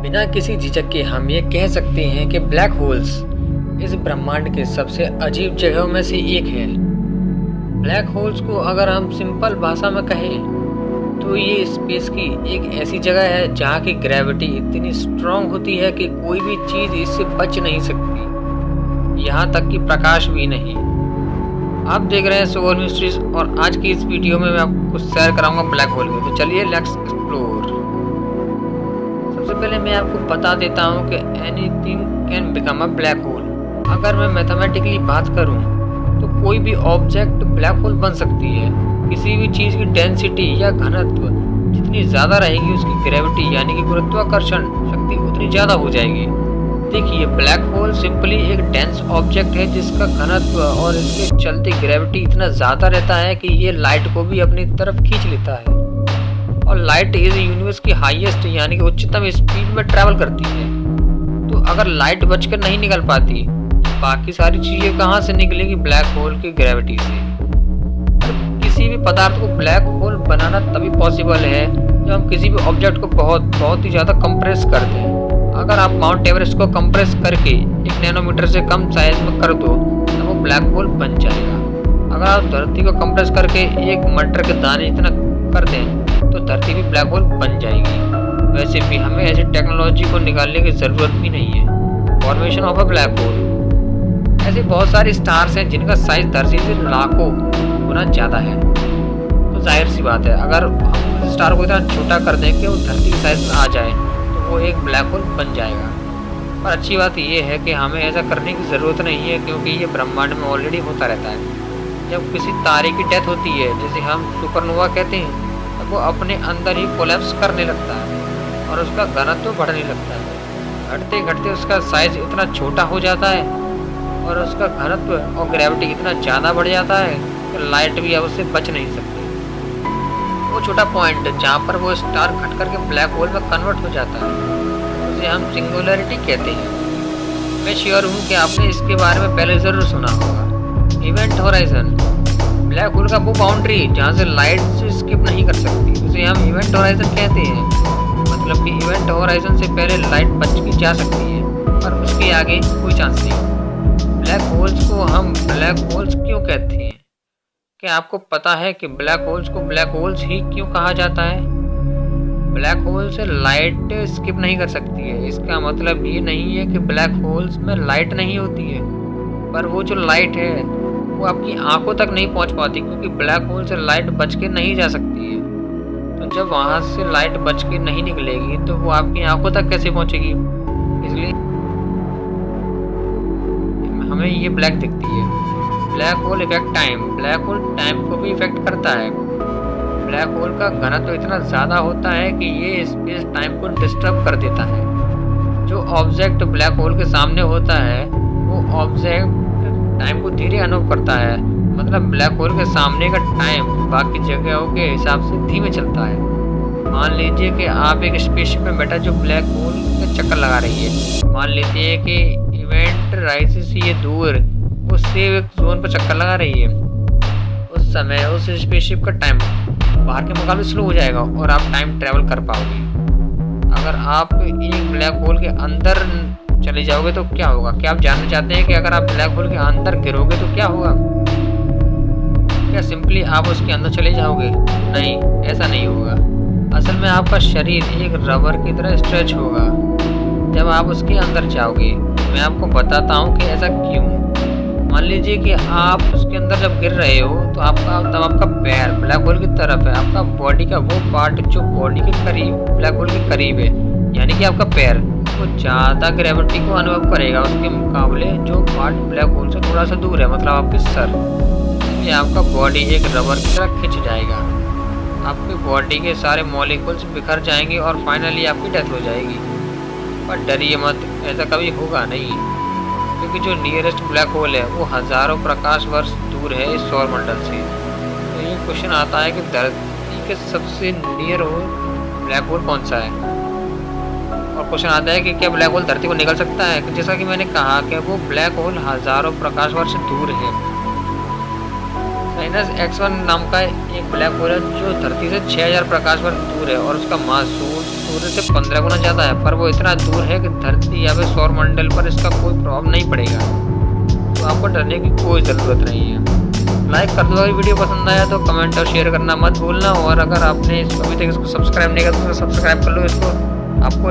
बिना किसी झिझक के हम ये कह सकते हैं कि ब्लैक होल्स इस ब्रह्मांड के सबसे अजीब जगहों में से एक है। ब्लैक होल्स को अगर हम सिंपल भाषा में कहें तो ये स्पेस की एक ऐसी जगह है जहाँ की ग्रेविटी इतनी स्ट्रांग होती है कि कोई भी चीज़ इससे बच नहीं सकती, यहाँ तक कि प्रकाश भी नहीं। आप देख रहे हैं सोल मिस्ट्रीज और आज की इस वीडियो में मैं आपको शेयर कराऊंगा ब्लैक होल की। तो चलिए लेट्स एक्सप्लोर। सबसे पहले मैं आपको बता देता हूँ कि anything can become a black hole. अगर मैं मैथमेटिकली बात करूँ तो कोई भी ऑब्जेक्ट ब्लैक होल बन सकती है। किसी भी चीज़ की डेंसिटी या घनत्व जितनी ज़्यादा रहेगी उसकी ग्रेविटी यानी कि गुरुत्वाकर्षण शक्ति उतनी ज़्यादा हो जाएगी। देखिए, ब्लैक होल सिंपली एक डेंस ऑब्जेक्ट है जिसका घनत्व और इसके चलते ग्रेविटी इतना ज़्यादा रहता है कि ये लाइट को भी अपनी तरफ खींच लेता है। और लाइट इस यूनिवर्स की हाईएस्ट यानी कि उच्चतम स्पीड में ट्रैवल करती है। तो अगर लाइट बचकर नहीं निकल पाती तो बाकी सारी चीज़ें कहाँ से निकलेगी? ब्लैक होल की ग्रेविटी से। किसी भी पदार्थ को ब्लैक होल बनाना तभी पॉसिबल है जब हम किसी भी ऑब्जेक्ट को बहुत ही ज़्यादा कंप्रेस कर दें। अगर आप माउंट एवरेस्ट को कंप्रेस करके 1 नैनोमीटर से कम साइज में कर दो तो वो ब्लैक होल बन जाएगा। अगर आप धरती को कंप्रेस करके 1 मटर के दाने जितना कर दें तो धरती भी ब्लैक होल बन जाएगी। वैसे भी हमें ऐसी टेक्नोलॉजी को निकालने की ज़रूरत भी नहीं है। Formation of a black hole. ऐसे बहुत सारे स्टार्स हैं जिनका साइज धरती से लाखों गुना ज़्यादा है। तो जाहिर सी बात है, अगर हम स्टार को इतना छोटा कर दें कि वो धरती के साइज में आ जाए वो एक ब्लैक होल बन जाएगा। पर अच्छी बात यह है कि हमें ऐसा करने की ज़रूरत नहीं है, क्योंकि ये ब्रह्मांड में ऑलरेडी होता रहता है। जब किसी तारे की डेथ होती है, जैसे हम सुपरनोवा कहते हैं, तब वो अपने अंदर ही कोलैप्स करने लगता है और उसका घनत्व बढ़ने लगता है। घटते घटते उसका साइज इतना छोटा हो जाता है और उसका घनत्व और ग्रेविटी इतना ज़्यादा बढ़ जाता है कि लाइट भी अब उससे बच नहीं सकती। वो छोटा पॉइंट जहाँ पर वो स्टार घट करके ब्लैक होल में कन्वर्ट हो जाता है उसे हम सिंगुलैरिटी कहते हैं। मैं श्योर हूँ कि आपने इसके बारे में पहले ज़रूर सुना होगा। Event horizon. ब्लैक होल का वो बाउंड्री जहाँ से लाइट से स्किप नहीं कर सकती उसे हम इवेंट होराइजन कहते हैं। मतलब कि इवेंट होराइजन से पहले लाइट बच के जा सकती है पर उसके आगे कोई चांस नहीं। ब्लैक होल्स को हम ब्लैक होल्स क्यों कहते हैं? क्या आपको पता है कि ब्लैक होल्स को ब्लैक होल्स ही क्यों कहा जाता है? ब्लैक होल से लाइट स्किप नहीं कर सकती है। इसका मतलब ये नहीं है कि ब्लैक होल्स में लाइट नहीं होती है, पर वो जो लाइट है वो आपकी आंखों तक नहीं पहुंच पाती, क्योंकि ब्लैक होल से लाइट बच के नहीं जा सकती है। तो जब वहाँ से लाइट बच के नहीं निकलेगी तो वो आपकी आंखों तक कैसे पहुँचेगी? इसलिए हमें ये ब्लैक दिखती है। Black hole effect time. Black hole time को भी इफेक्ट करता है। ब्लैक होल का घनत्व इतना ज़्यादा होता है कि ये स्पेस टाइम को डिस्टर्ब कर देता है। जो ऑब्जेक्ट ब्लैक होल के सामने होता है वो ऑब्जेक्ट टाइम को धीरे अनुभव करता है। मतलब ब्लैक होल के सामने का टाइम बाकी जगहों के हिसाब से धीमे चलता है। मान लीजिए कि आप एक स्पेसशिप में बैठा जो ब्लैक होल का चक्कर लगा रही है। मान लीजिए कि इवेंट राइज से ये दूर उससे एक जोन पर चक्कर लगा रही है। उस समय उस स्पेसशिप का टाइम बाहर के मुकाबले स्लो हो जाएगा और आप टाइम ट्रैवल कर पाओगे। अगर आप एक ब्लैक होल के अंदर चले जाओगे तो क्या होगा? क्या आप जानना चाहते हैं कि अगर आप ब्लैक होल के अंदर गिरोगे तो क्या होगा? क्या सिंपली आप उसके अंदर चले जाओगे? नहीं, ऐसा नहीं होगा। असल में आपका शरीर एक रबर की तरह स्ट्रेच होगा जब आप उसके अंदर जाओगे। मैं आपको बताता हूँ कि ऐसा क्यों। मान लीजिए कि आप उसके अंदर जब गिर रहे हो तो आपका पैर ब्लैक होल की तरफ है। आपका बॉडी का वो पार्ट जो बॉडी के करीब ब्लैक होल के करीब है, यानी कि आपका पैर, वो ज़्यादा ग्रेविटी को अनुभव करेगा उसके मुकाबले जो पार्ट ब्लैक होल से थोड़ा सा दूर है, मतलब आपके सर। इसलिए आपका बॉडी एक रबर की तरह खिंच जाएगा। आपकी बॉडी के सारे मॉलिक्यूल्स बिखर जाएंगे और फाइनली आपकी डेथ हो जाएगी। पर डरिए मत, ऐसा कभी होगा नहीं, क्योंकि जो नियरेस्ट ब्लैक होल है वो हज़ारों प्रकाश वर्ष दूर है इस सौर मंडल से। तो ये क्वेश्चन आता है कि धरती के सबसे नियर होल ब्लैक होल कौन सा है? और क्वेश्चन आता है कि क्या ब्लैक होल धरती को निकल सकता है? जैसा कि मैंने कहा कि वो ब्लैक होल हज़ारों प्रकाश वर्ष दूर है। माइनस X1 नाम का एक ब्लैक होल है जो धरती से 6000 प्रकाश वर्ष दूर है और उसका मास सूर्य से 15 गुना ज़्यादा है, पर वो इतना दूर है कि धरती या फिर सौर मंडल पर इसका कोई प्रभाव नहीं पड़ेगा। तो आपको डरने की कोई ज़रूरत नहीं है। लाइक कर दो अगर वीडियो पसंद आया तो, कमेंट और शेयर करना मत भूलना। और अगर आपने अभी तक इसको सब्सक्राइब नहीं किया तो सब्सक्राइब कर लो इसको। आपको